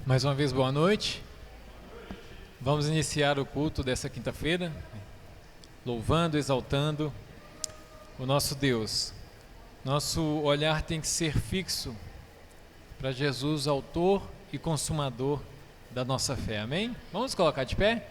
Mais uma vez, boa noite. Vamos iniciar o culto dessa quinta-feira, louvando, exaltando o nosso Deus. Nosso olhar tem que ser fixo para Jesus, autor e consumador da nossa fé. Amém? Vamos colocar de pé?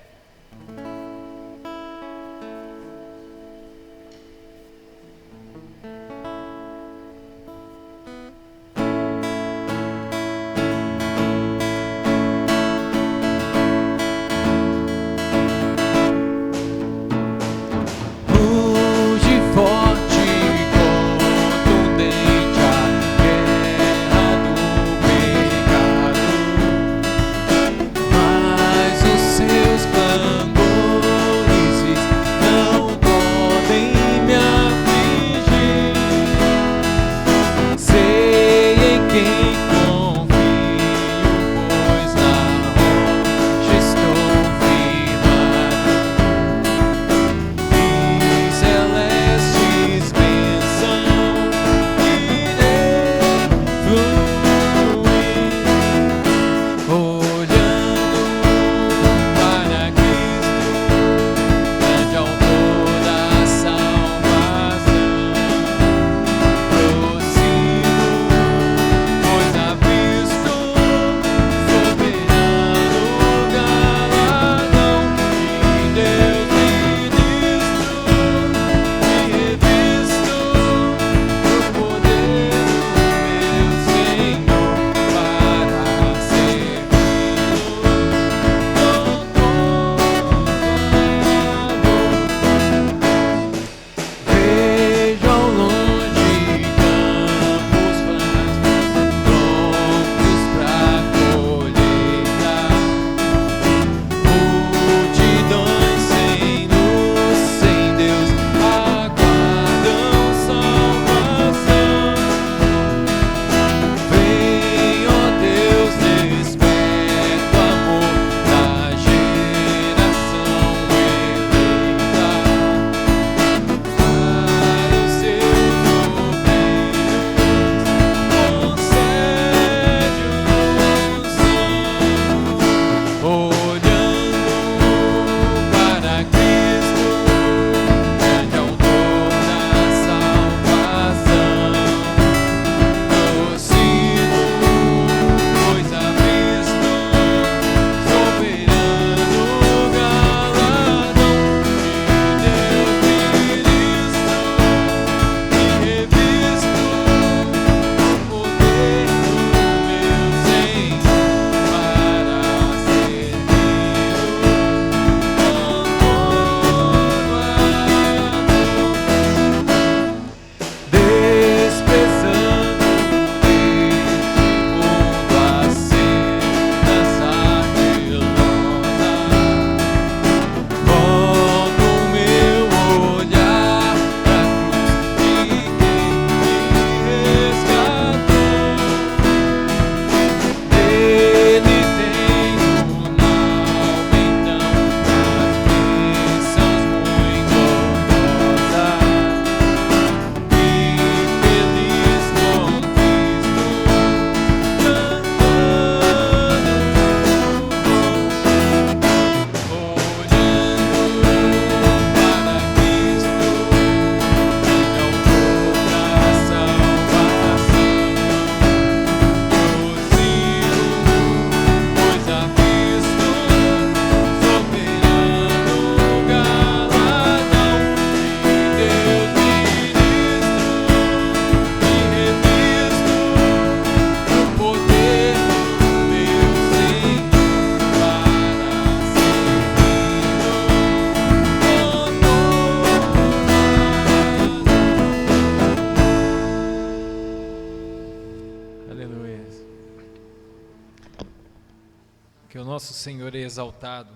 Que o nosso Senhor é exaltado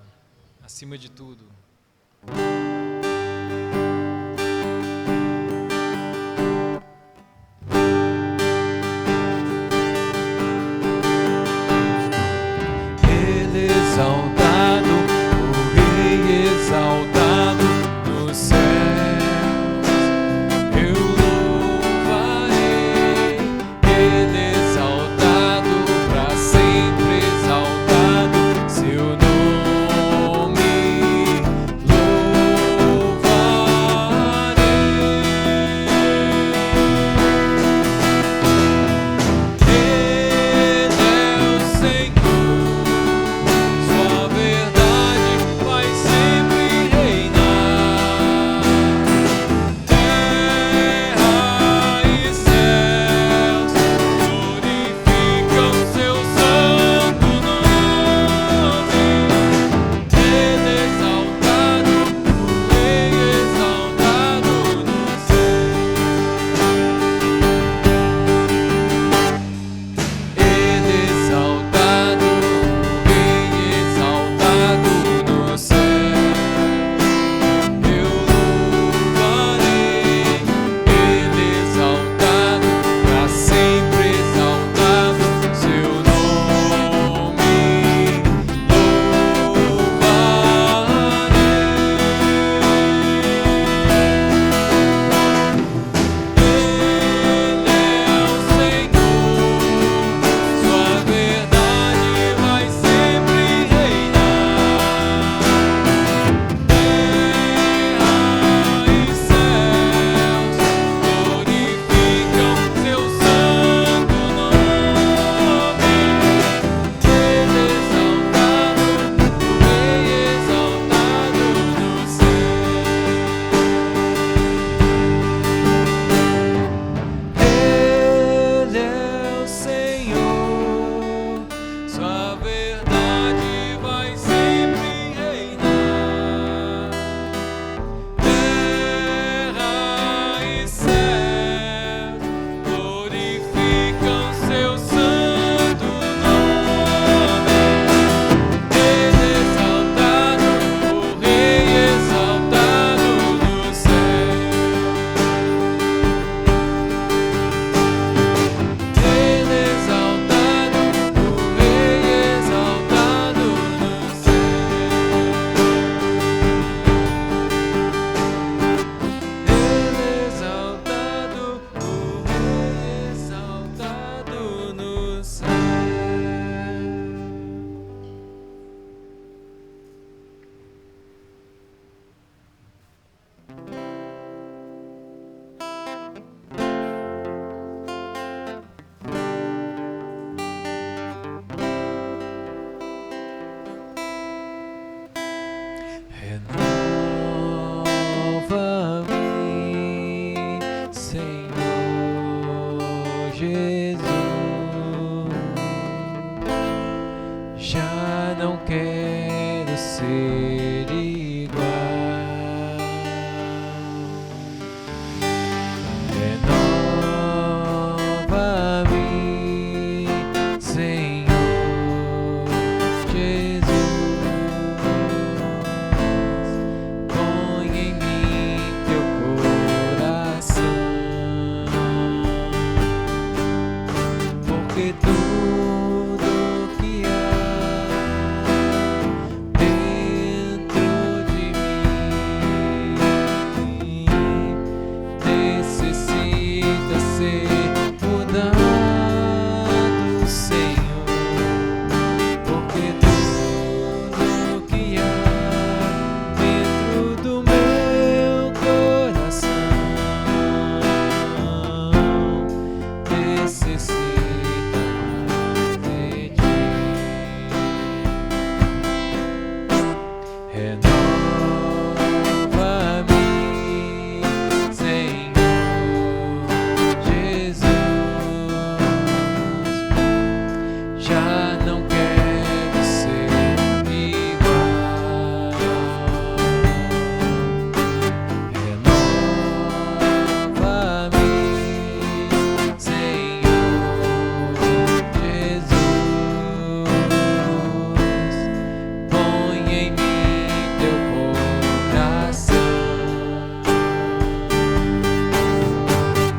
acima de tudo. Ele é exaltado, o Rei exaltado nos céus. Eu louvarei, Ele é exaltado, para sempre exaltado. não quero ser igual. Renova-me, Senhor Jesus. Põe em mim teu coração, porque tudo que há dentro de mim necessita ser mudado, Senhor, porque tudo que há dentro do meu coração necessita de ti. Renova-me, Senhor Jesus. Já não quero ser igual. Renova-me, Senhor Jesus. Põe em mim teu coração,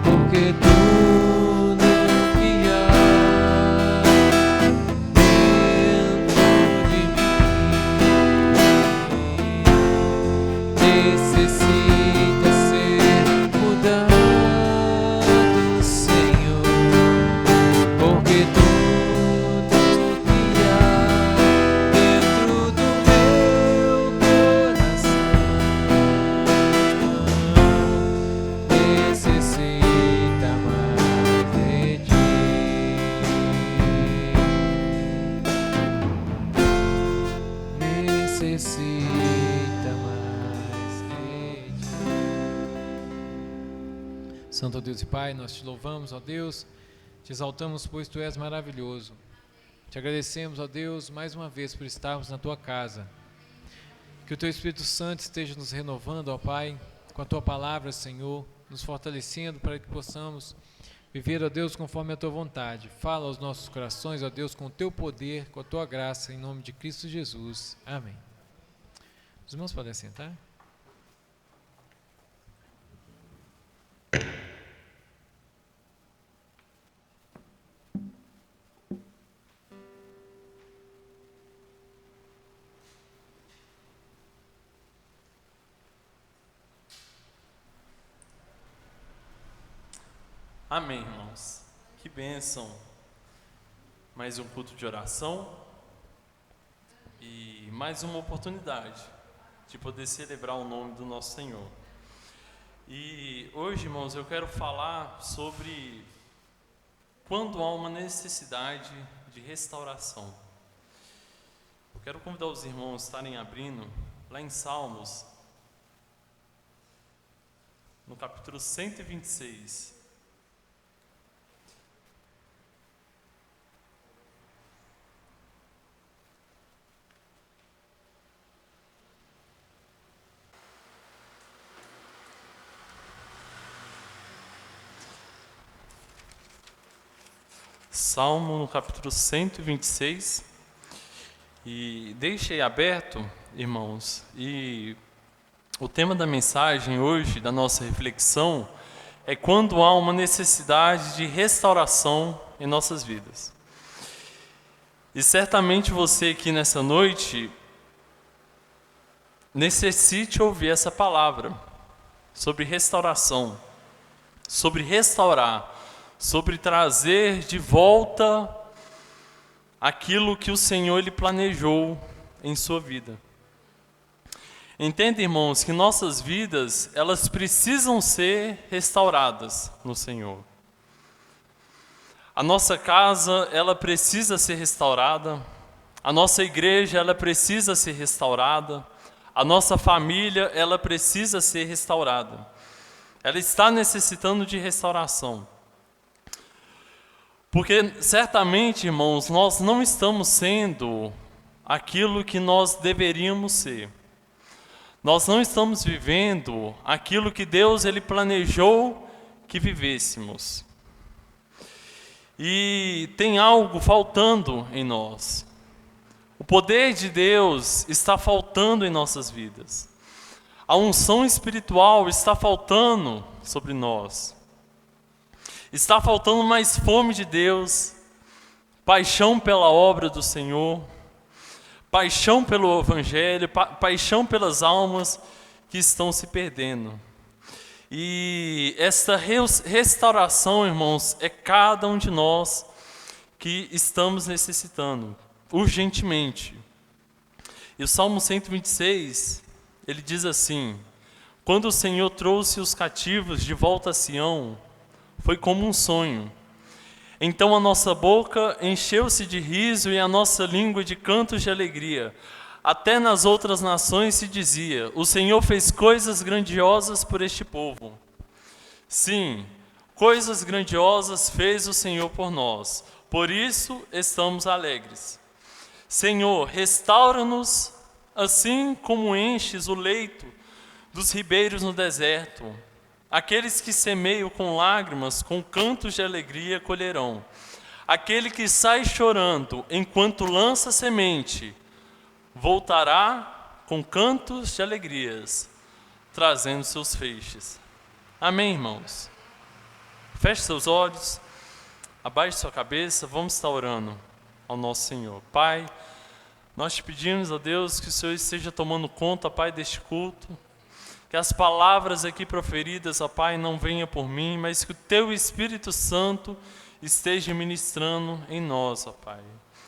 porque tudo que há dentro de mim necessita ser mudado, Senhor, porque tudo que há dentro do meu coração necessita mais de ti. Necessita mais de ti. Santo Deus e Pai, nós te louvamos, ó Deus, te exaltamos, pois tu és maravilhoso. Te agradecemos, ó Deus, mais uma vez por estarmos na tua casa. Que o teu Espírito Santo esteja nos renovando, ó Pai, com a tua palavra, Senhor, nos fortalecendo para que possamos viver, ó Deus, conforme a tua vontade. Fala aos nossos corações, ó Deus, com o teu poder, com a tua graça, em nome de Cristo Jesus. Amém. Os irmãos podem sentar? Amém, irmãos. Que bênção. Mais um culto de oração e mais uma oportunidade de poder celebrar o nome do nosso Senhor. E hoje, irmãos, eu quero falar sobre quando há uma necessidade de restauração. Eu quero convidar os irmãos a estarem abrindo lá em Salmos, no capítulo 126. Salmo no capítulo 126, e deixei aberto, irmãos, e o tema da mensagem hoje, da nossa reflexão, é quando há uma necessidade de restauração em nossas vidas. E certamente você aqui nessa noite necessite ouvir essa palavra sobre restauração, sobre restaurar, sobre trazer de volta aquilo que o Senhor Ele planejou em sua vida. Entenda, irmãos, que nossas vidas, elas precisam ser restauradas no Senhor. A nossa casa, ela precisa ser restaurada. A nossa igreja, ela precisa ser restaurada. A nossa família, ela precisa ser restaurada. Ela está necessitando de restauração. Porque certamente, irmãos, nós não estamos sendo aquilo que nós deveríamos ser. Nós não estamos vivendo aquilo que Deus ele planejou que vivêssemos. E tem algo faltando em nós. O poder de Deus está faltando em nossas vidas. A unção espiritual está faltando sobre nós. Está faltando mais fome de Deus, paixão pela obra do Senhor, paixão pelo Evangelho, paixão pelas almas que estão se perdendo. E essa restauração, irmãos, é cada um de nós que estamos necessitando, urgentemente. E o Salmo 126, ele diz assim: quando o Senhor trouxe os cativos de volta a Sião, foi como um sonho. Então a nossa boca encheu-se de riso e a nossa língua de cantos de alegria. Até nas outras nações se dizia: o Senhor fez coisas grandiosas por este povo. Sim, coisas grandiosas fez o Senhor por nós. Por isso estamos alegres. Senhor, restaura-nos assim como enches o leito dos ribeiros no deserto. Aqueles que semeiam com lágrimas, com cantos de alegria colherão. Aquele que sai chorando enquanto lança semente, voltará com cantos de alegrias, trazendo seus feixes. Amém, irmãos? Feche seus olhos, abaixe sua cabeça, vamos estar orando ao nosso Senhor. Pai, nós te pedimos, ó Deus, que o Senhor esteja tomando conta, Pai, deste culto. Que as palavras aqui proferidas, ó Pai, não venham por mim, mas que o Teu Espírito Santo esteja ministrando em nós, ó Pai.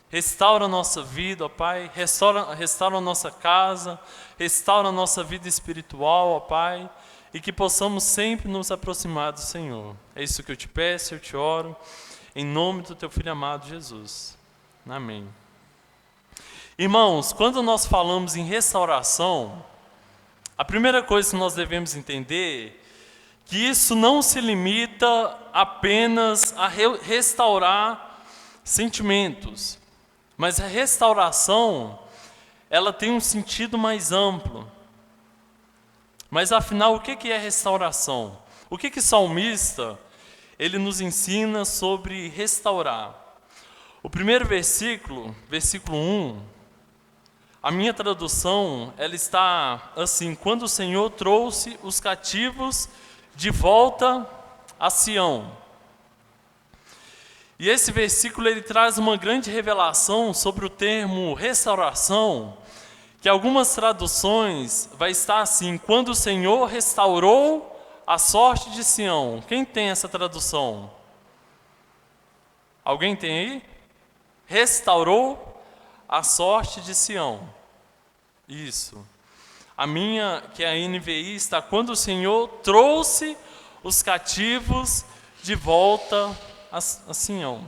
Restaura a nossa vida, ó Pai, restaura a nossa casa, restaura a nossa vida espiritual, ó Pai, e que possamos sempre nos aproximar do Senhor. É isso que eu te peço, eu te oro, em nome do Teu Filho amado Jesus. Amém. Irmãos, quando nós falamos em restauração, a primeira coisa que nós devemos entender é que isso não se limita apenas a restaurar sentimentos, mas a restauração, ela tem um sentido mais amplo. Mas afinal, o que é restauração? O que o salmista, ele nos ensina sobre restaurar? O primeiro versículo, versículo 1, a minha tradução, ela está assim: quando o Senhor trouxe os cativos de volta a Sião. E esse versículo, ele traz uma grande revelação sobre o termo restauração, que algumas traduções vai estar assim: quando o Senhor restaurou a sorte de Sião. Quem tem essa tradução? Alguém tem aí? Restaurou a sorte de Sião. Isso. A minha, que é a NVI, está: quando o Senhor trouxe os cativos de volta a Sião.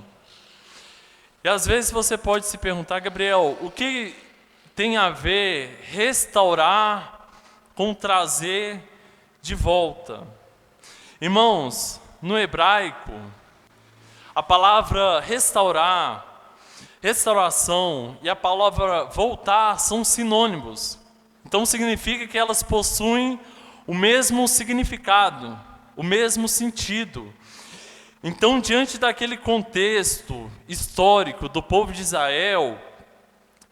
E às vezes você pode se perguntar: Gabriel, o que tem a ver restaurar com trazer de volta? Irmãos, no hebraico, a palavra restaurar, restauração e a palavra voltar são sinônimos. Então significa que elas possuem o mesmo significado, o mesmo sentido. Então, diante daquele contexto histórico do povo de Israel,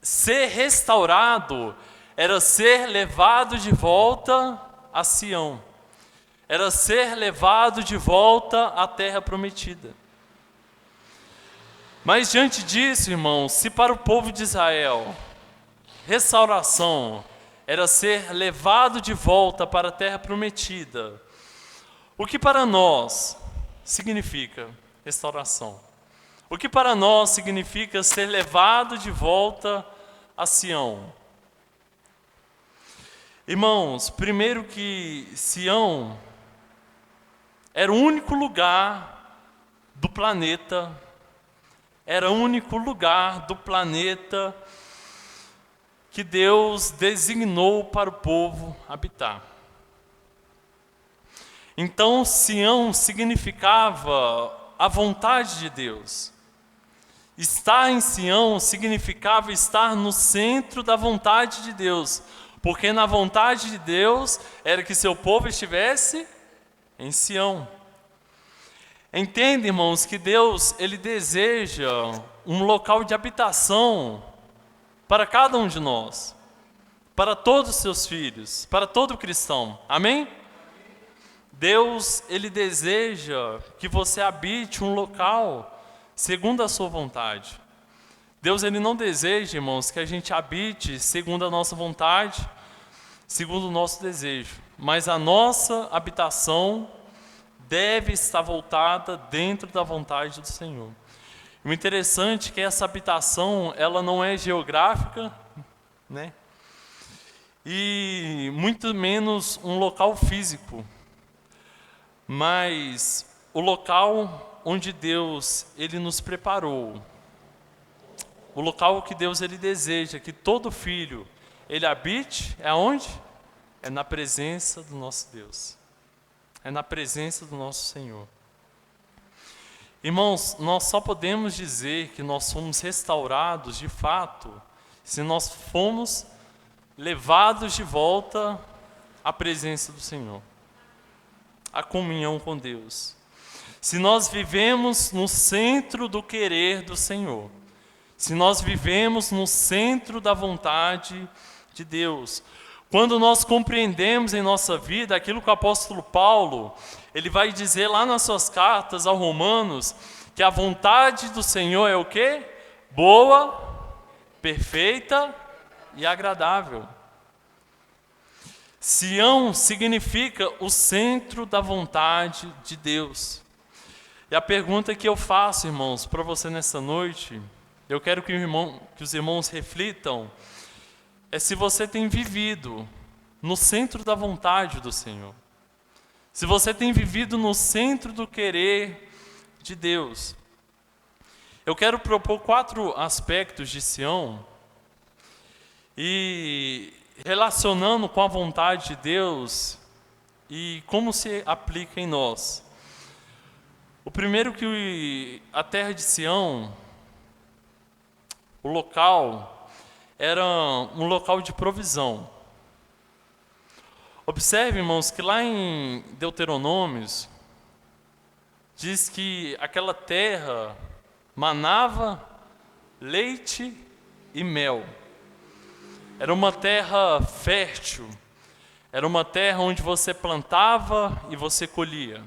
ser restaurado era ser levado de volta a Sião. Era ser levado de volta à terra prometida. Mas diante disso, irmãos, se para o povo de Israel, restauração era ser levado de volta para a terra prometida, o que para nós significa restauração? O que para nós significa ser levado de volta a Sião? Irmãos, primeiro que Sião era o único lugar do planeta, que Deus designou para o povo habitar. Então, Sião significava a vontade de Deus. Estar em Sião significava estar no centro da vontade de Deus, porque na vontade de Deus era que seu povo estivesse em Sião. Entende, irmãos, que Deus, Ele deseja um local de habitação para cada um de nós, para todos os seus filhos, para todo cristão. Amém? Deus, Ele deseja que você habite um local segundo a sua vontade. Deus, Ele não deseja, irmãos, que a gente habite segundo a nossa vontade, segundo o nosso desejo, mas a nossa habitação deve estar voltada dentro da vontade do Senhor. O interessante é que essa habitação, ela não é geográfica, né? E muito menos um local físico, mas o local onde Deus, Ele nos preparou, o local que Deus, Ele deseja que todo filho, ele habite, é onde? É na presença do nosso Deus, é na presença do nosso Senhor. Irmãos, nós só podemos dizer que nós somos restaurados de fato se nós fomos levados de volta à presença do Senhor, à comunhão com Deus. Se nós vivemos no centro do querer do Senhor, se nós vivemos no centro da vontade de Deus, quando nós compreendemos em nossa vida aquilo que o apóstolo Paulo, ele vai dizer lá nas suas cartas aos Romanos, que a vontade do Senhor é o quê? Boa, perfeita e agradável. Sião significa o centro da vontade de Deus. E a pergunta que eu faço, irmãos, para você nessa noite, eu quero que os irmãos reflitam, é se você tem vivido no centro da vontade do Senhor. Se você tem vivido no centro do querer de Deus. Eu quero propor 4 aspectos de Sião e relacionando com a vontade de Deus e como se aplica em nós. O primeiro, que a terra de Sião, o local, era um local de provisão. Observe, irmãos, que lá em Deuteronômios, diz que aquela terra manava leite e mel. Era uma terra fértil, era uma terra onde você plantava e você colhia.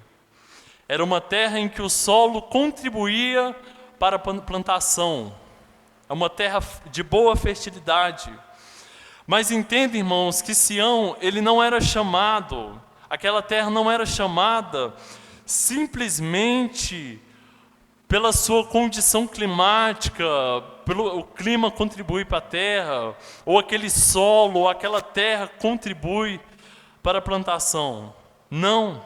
Era uma terra em que o solo contribuía para a plantação. É uma terra de boa fertilidade. Mas entenda, irmãos, que Sião, ele não era chamado, aquela terra não era chamada simplesmente pela sua condição climática, pelo o clima contribui para a terra, ou aquele solo, ou aquela terra contribui para a plantação. Não,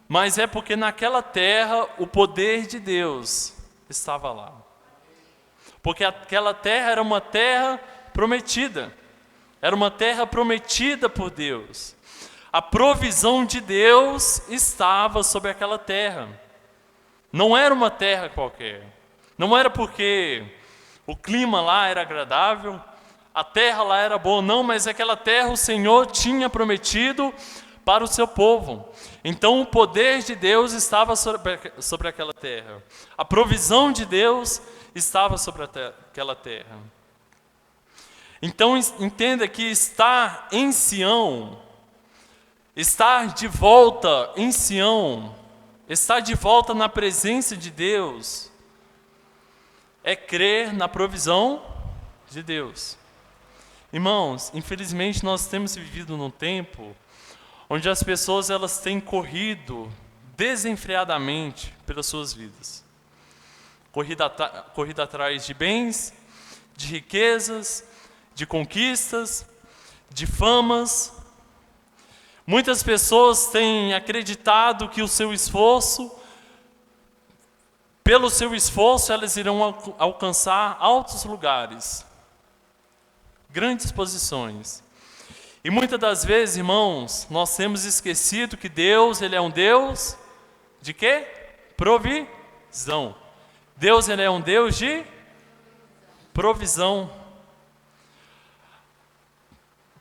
mas é porque naquela terra o poder de Deus estava lá. Porque aquela terra era uma terra prometida. Era uma terra prometida por Deus. A provisão de Deus estava sobre aquela terra. Não era uma terra qualquer. Não era porque o clima lá era agradável, a terra lá era boa, não, mas aquela terra o Senhor tinha prometido para o seu povo. Então o poder de Deus estava sobre aquela terra. A provisão de Deus estava sobre aquela terra. Então entenda que estar em Sião, estar de volta em Sião, estar de volta na presença de Deus, é crer na provisão de Deus. Irmãos, infelizmente nós temos vivido num tempo onde as pessoas elas têm corrido desenfreadamente pelas suas vidas. Corrida atrás de bens, de riquezas, de conquistas, de famas. Muitas pessoas têm acreditado que pelo seu esforço, elas irão alcançar altos lugares, grandes posições. E muitas das vezes, irmãos, nós temos esquecido que Deus, Ele é um Deus de quê? Provisão. Deus, ele é um Deus de provisão.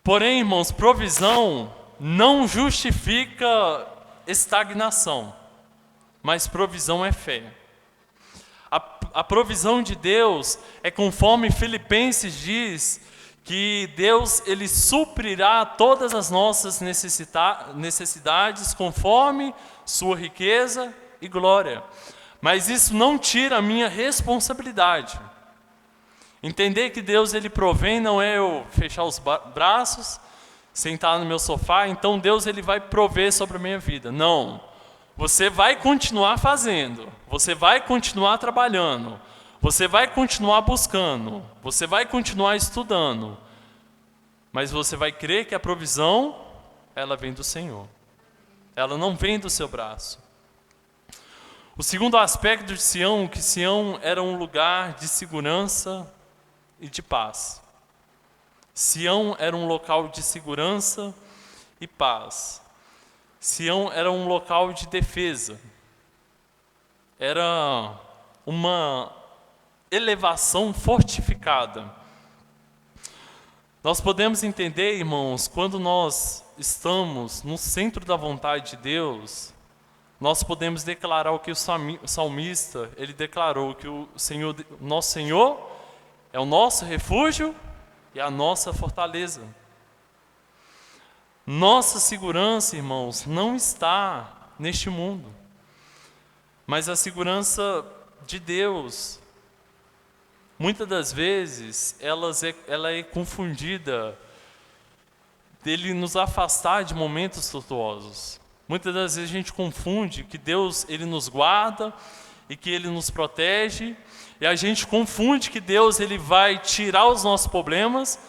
Porém, irmãos, provisão não justifica estagnação, mas provisão é fé. A provisão de Deus é conforme Filipenses diz, que Deus ele suprirá todas as nossas necessidades conforme sua riqueza e glória. Mas isso não tira a minha responsabilidade. Entender que Deus ele provém não é eu fechar os braços, sentar no meu sofá, então Deus ele vai prover sobre a minha vida. Não. Você vai continuar fazendo, você vai continuar trabalhando, você vai continuar buscando, você vai continuar estudando, mas você vai crer que a provisão, ela vem do Senhor. Ela não vem do seu braço. O segundo aspecto de Sião, que Sião era um lugar de segurança e de paz. Sião era um local de segurança e paz. Sião era um local de defesa. Era uma elevação fortificada. Nós podemos entender, irmãos, quando nós estamos no centro da vontade de Deus, nós podemos declarar o que o salmista, ele declarou, que o Senhor, nosso Senhor é o nosso refúgio e a nossa fortaleza. Nossa segurança, irmãos, não está neste mundo, mas a segurança de Deus, muitas das vezes, ela é confundida dele nos afastar de momentos tortuosos. Muitas das vezes a gente confunde que Deus ele nos guarda e que Ele nos protege, e a gente confunde que Deus ele vai tirar os nossos problemas,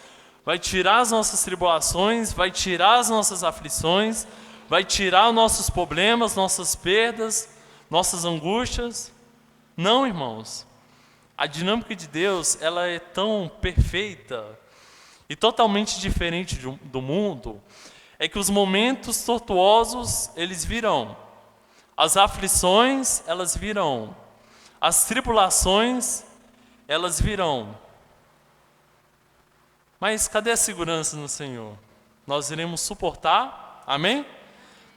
vai tirar as nossas tribulações, vai tirar as nossas aflições, vai tirar os nossos problemas, nossas perdas, nossas angústias. Não, irmãos. A dinâmica de Deus, ela é tão perfeita e totalmente diferente do mundo, é que os momentos tortuosos, eles virão. As aflições, elas virão. As tribulações, elas virão. Mas cadê a segurança no Senhor? Nós iremos suportar, amém?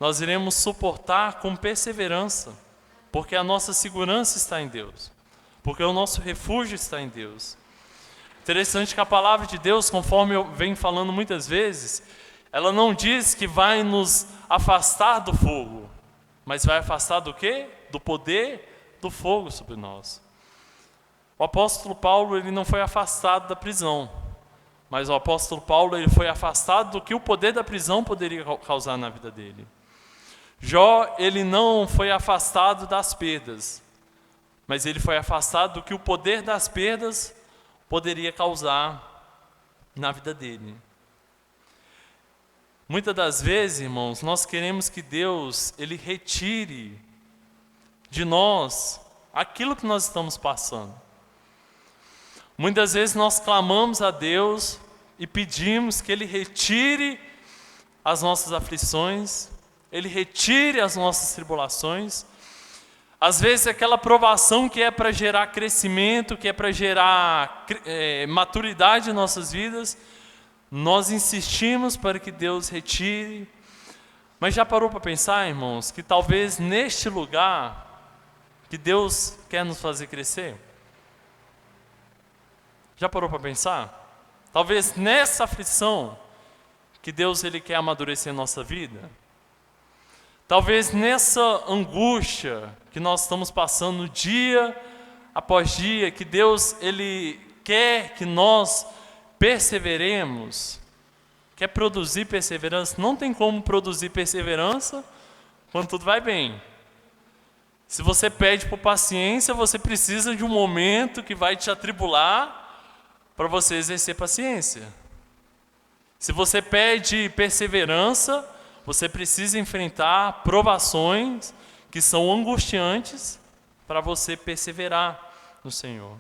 Nós iremos suportar com perseverança, porque a nossa segurança está em Deus, porque o nosso refúgio está em Deus. Interessante que a palavra de Deus, conforme eu venho falando muitas vezes, ela não diz que vai nos afastar do fogo, mas vai afastar do quê? Do poder do fogo sobre nós. O apóstolo Paulo, ele não foi afastado da prisão, mas o apóstolo Paulo ele foi afastado do que o poder da prisão poderia causar na vida dele. Jó, ele não foi afastado das perdas, mas ele foi afastado do que o poder das perdas poderia causar na vida dele. Muitas das vezes, irmãos, nós queremos que Deus ele retire de nós aquilo que nós estamos passando. Muitas vezes nós clamamos a Deus e pedimos que Ele retire as nossas aflições, Ele retire as nossas tribulações. Às vezes aquela provação que é para gerar crescimento, que é para gerar maturidade em nossas vidas, nós insistimos para que Deus retire. Mas já parou para pensar, irmãos, que talvez neste lugar que Deus quer nos fazer crescer? Já parou para pensar? Talvez nessa aflição que Deus ele quer amadurecer a nossa vida. Talvez nessa angústia que nós estamos passando dia após dia, que Deus ele quer que nós perseveremos, quer produzir perseverança. Não tem como produzir perseverança quando tudo vai bem. Se você pede por paciência, você precisa de um momento que vai te atribular para você exercer paciência. Se você pede perseverança, você precisa enfrentar provações que são angustiantes para você perseverar no Senhor.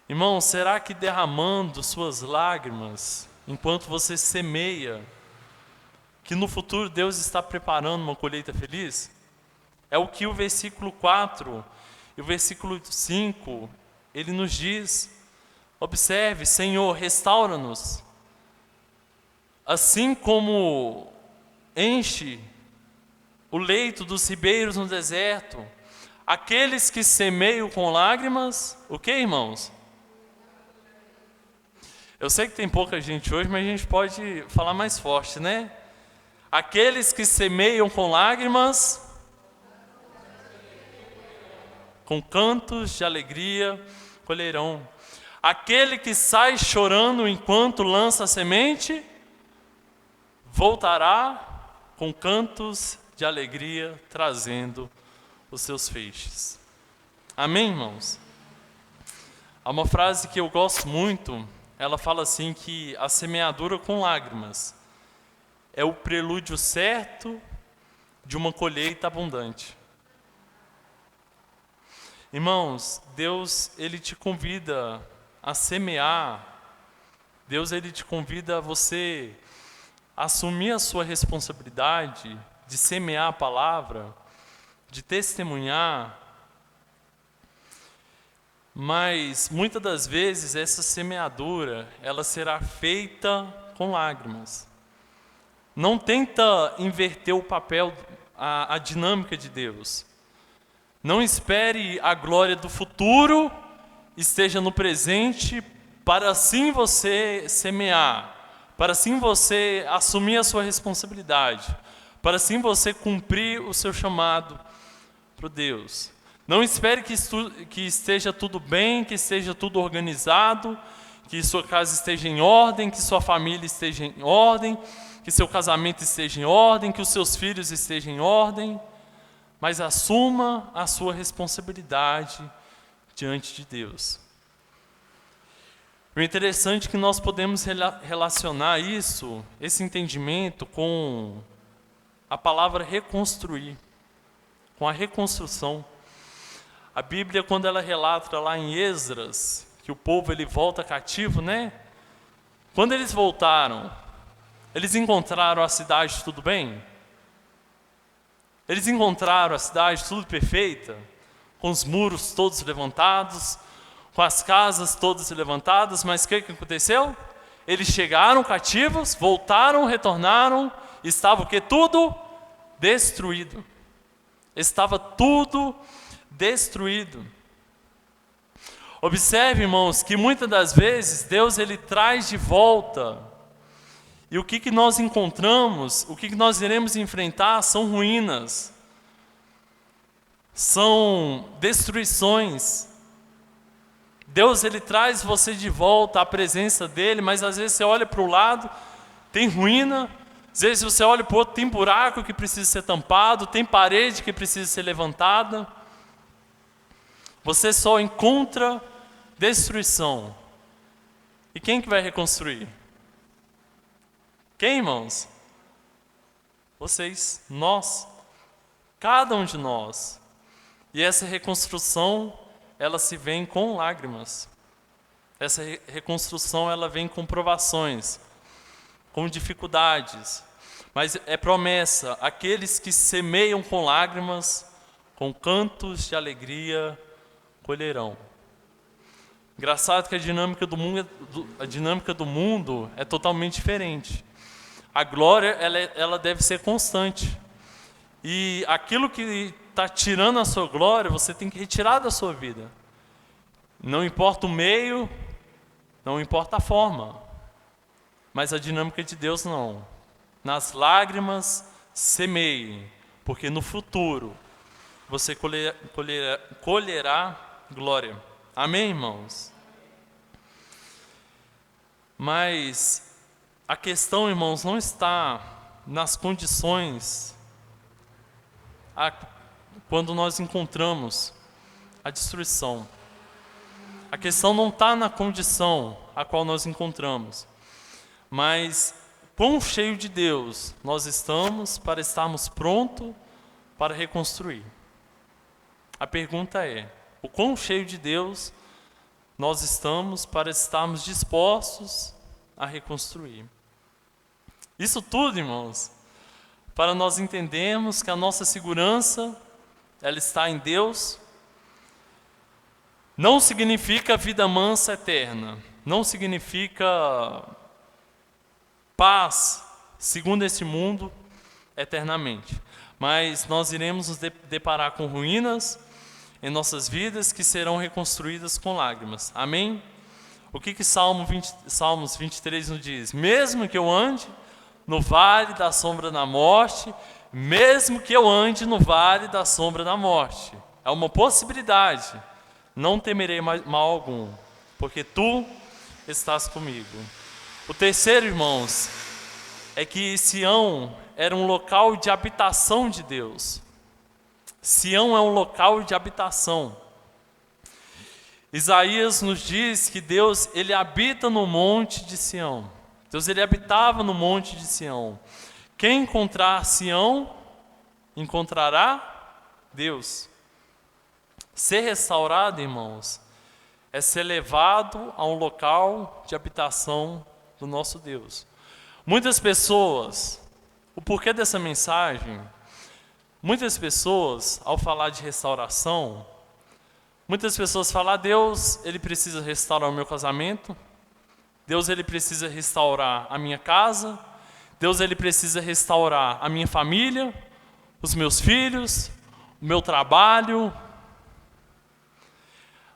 Irmão, será que derramando suas lágrimas enquanto você semeia, que no futuro Deus está preparando uma colheita feliz? É o que o versículo 4 E o versículo 5, ele nos diz: observe, Senhor, restaura-nos, assim como enche o leito dos ribeiros no deserto, aqueles que semeiam com lágrimas, o que, irmãos? Eu sei que tem pouca gente hoje, mas a gente pode falar mais forte, né? Aqueles que semeiam com lágrimas, com cantos de alegria colherão. Aquele que sai chorando enquanto lança a semente, voltará com cantos de alegria, trazendo os seus feixes. Amém, irmãos? Há uma frase que eu gosto muito, ela fala assim que a semeadura com lágrimas é o prelúdio certo de uma colheita abundante. Irmãos, Deus, Ele te convida a semear. Deus, Ele te convida a você assumir a sua responsabilidade de semear a palavra, de testemunhar. Mas, muitas das vezes, essa semeadura, ela será feita com lágrimas. Não tenta inverter o papel, a dinâmica de Deus. Não espere a glória do futuro esteja no presente para assim você semear, para assim você assumir a sua responsabilidade, para assim você cumprir o seu chamado para Deus. Não espere que esteja tudo bem, que esteja tudo organizado, que sua casa esteja em ordem, que sua família esteja em ordem, que seu casamento esteja em ordem, que os seus filhos estejam em ordem, mas assuma a sua responsabilidade diante de Deus. O interessante é que nós podemos relacionar isso, esse entendimento, com a palavra reconstruir, com a reconstrução. A Bíblia, quando ela relata lá em Esdras, que o povo ele volta cativo, né? Quando eles voltaram, eles encontraram a cidade tudo bem? Eles encontraram a cidade tudo perfeita, com os muros todos levantados, com as casas todas levantadas, mas o que aconteceu? Eles chegaram cativos, voltaram, retornaram, estava o que? Tudo destruído. Estava tudo destruído. Observe, irmãos, que muitas das vezes Deus ele traz de volta. E o que nós encontramos, o que nós iremos enfrentar são ruínas, são destruições. Deus ele traz você de volta à presença dele, mas às vezes você olha para o lado, tem ruína, às vezes você olha para o outro, tem buraco que precisa ser tampado, tem parede que precisa ser levantada. Você só encontra destruição. E quem que vai reconstruir? Quem, irmãos? Vocês, nós, cada um de nós. E essa reconstrução, ela se vem com lágrimas. Essa reconstrução, ela vem com provações, com dificuldades. Mas é promessa, aqueles que semeiam com lágrimas, com cantos de alegria, colherão. Engraçado que a dinâmica do mundo é totalmente diferente. A glória, ela deve ser constante. E aquilo que está tirando a sua glória, você tem que retirar da sua vida. Não importa o meio, não importa a forma. Mas a dinâmica de Deus não. Nas lágrimas, semeie, porque no futuro você colherá glória. Amém, irmãos? Mas a questão, irmãos, não está nas condições quando nós encontramos a destruição. A questão não está na condição a qual nós encontramos, mas quão cheio de Deus nós estamos para estarmos prontos para reconstruir. A pergunta é, o quão cheio de Deus nós estamos para estarmos dispostos a reconstruir. Isso tudo, irmãos, para nós entendermos que a nossa segurança, ela está em Deus, não significa vida mansa eterna, não significa paz, segundo esse mundo, eternamente. Mas nós iremos nos deparar com ruínas em nossas vidas que serão reconstruídas com lágrimas. Amém? O que Salmos 23 nos diz? Mesmo que eu ande no vale da sombra da morte, mesmo que eu ande no vale da sombra da morte. É uma possibilidade. Não temerei mal algum, porque tu estás comigo. O terceiro, irmãos, é que Sião era um local de habitação de Deus. Sião é um local de habitação. Isaías nos diz que Deus, ele habita no monte de Sião. Deus, ele habitava no monte de Sião. Quem encontrar Sião, encontrará Deus. Ser restaurado, irmãos, é ser levado a um local de habitação do nosso Deus. Muitas pessoas, o porquê dessa mensagem, muitas pessoas, ao falar de restauração, muitas pessoas falam, Deus, ele precisa restaurar o meu casamento, Deus, ele precisa restaurar a minha casa, Deus, ele precisa restaurar a minha família, os meus filhos, o meu trabalho.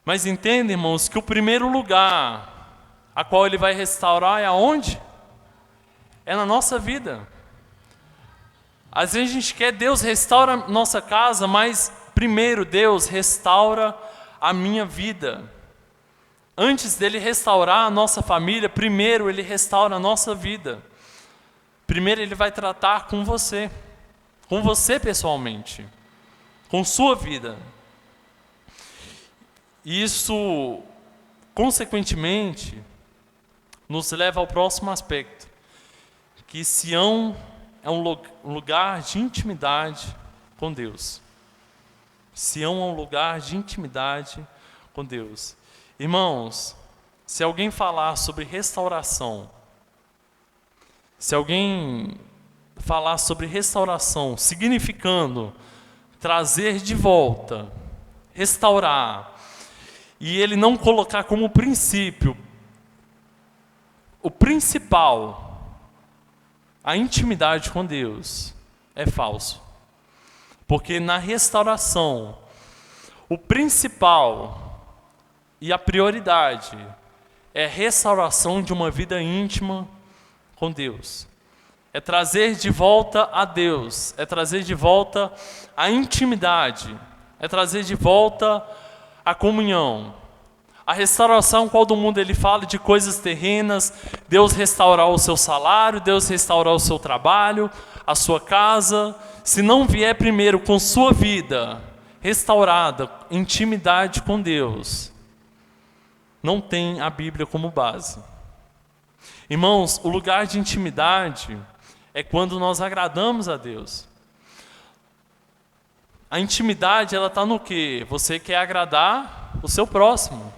Mas entendem, irmãos, que o primeiro lugar a qual ele vai restaurar é aonde? É na nossa vida. Às vezes a gente quer Deus restaura a nossa casa, mas primeiro Deus restaura a minha vida. Antes dele restaurar a nossa família, primeiro ele restaura a nossa vida. Primeiro ele vai tratar com você pessoalmente, com sua vida. E isso, consequentemente, nos leva ao próximo aspecto, que Sião é um lugar de intimidade com Deus. Sião é um lugar de intimidade com Deus. Irmãos, se alguém falar sobre restauração, significando trazer de volta, restaurar, e ele não colocar como princípio, o principal, a intimidade com Deus, é falso. Porque na restauração, o principal e a prioridade é a restauração de uma vida íntima com Deus. É trazer de volta a Deus, é trazer de volta a intimidade, é trazer de volta a comunhão. A restauração, qual do mundo ele fala de coisas terrenas, Deus restaurar o seu salário, Deus restaurar o seu trabalho, a sua casa. Se não vier primeiro com sua vida restaurada, intimidade com Deus, não tem a Bíblia como base. Irmãos, o lugar de intimidade é quando nós agradamos a Deus. A intimidade, ela está no quê? Você quer agradar o seu próximo.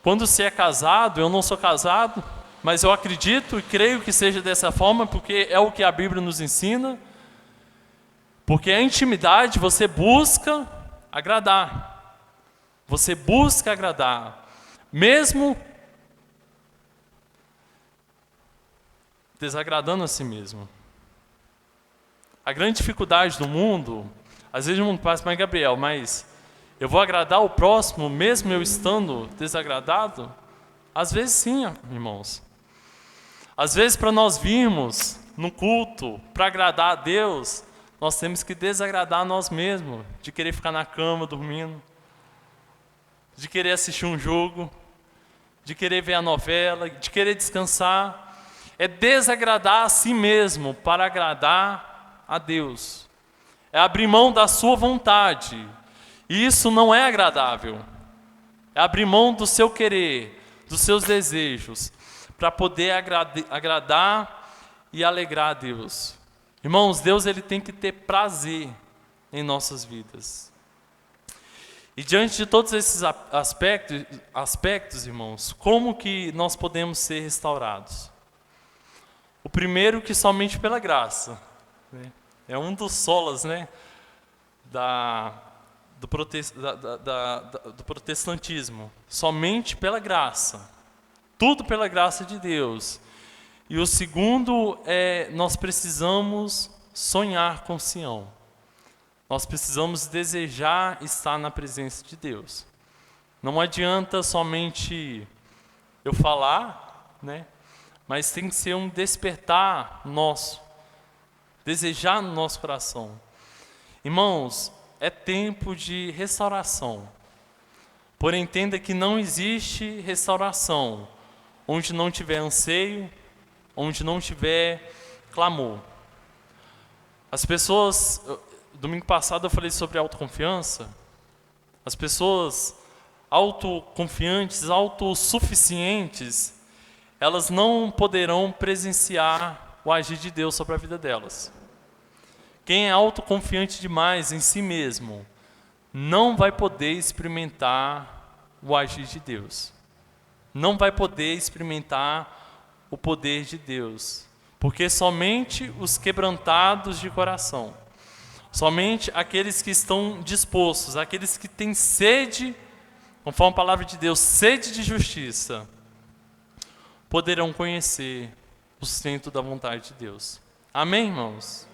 Quando você é casado, eu não sou casado, mas eu acredito e creio que seja dessa forma, porque é o que a Bíblia nos ensina. Porque a intimidade você busca agradar. Você busca agradar. Mesmo desagradando a si mesmo. A grande dificuldade do mundo, às vezes o mundo passa, mas Gabriel, mas eu vou agradar o próximo mesmo eu estando desagradado? Às vezes sim, irmãos. Às vezes para nós virmos no culto, para agradar a Deus, nós temos que desagradar a nós mesmos, de querer ficar na cama dormindo, de querer assistir um jogo, de querer ver a novela, de querer descansar. É desagradar a si mesmo para agradar a Deus. É abrir mão da sua vontade. E isso não é agradável. É abrir mão do seu querer, dos seus desejos, para poder agradar e alegrar a Deus. Irmãos, Deus ele tem que ter prazer em nossas vidas. E diante de todos esses aspectos, irmãos, como que nós podemos ser restaurados? O primeiro, que somente pela graça. É um dos solas, do protestantismo. Somente pela graça. Tudo pela graça de Deus. E o segundo é, nós precisamos sonhar com Sião. Nós precisamos desejar estar na presença de Deus. Não adianta somente eu falar, né? Mas tem que ser um despertar nosso. Desejar no nosso coração. Irmãos, é tempo de restauração. Porém, entenda que não existe restauração onde não tiver anseio, onde não tiver clamor. As pessoas, domingo passado eu falei sobre autoconfiança. As pessoas autoconfiantes, autossuficientes, elas não poderão presenciar o agir de Deus sobre a vida delas. Quem é autoconfiante demais em si mesmo, não vai poder experimentar o agir de Deus. Não vai poder experimentar o poder de Deus. Porque somente os quebrantados de coração, somente aqueles que estão dispostos, aqueles que têm sede, conforme a palavra de Deus, sede de justiça, poderão conhecer o centro da vontade de Deus. Amém, irmãos?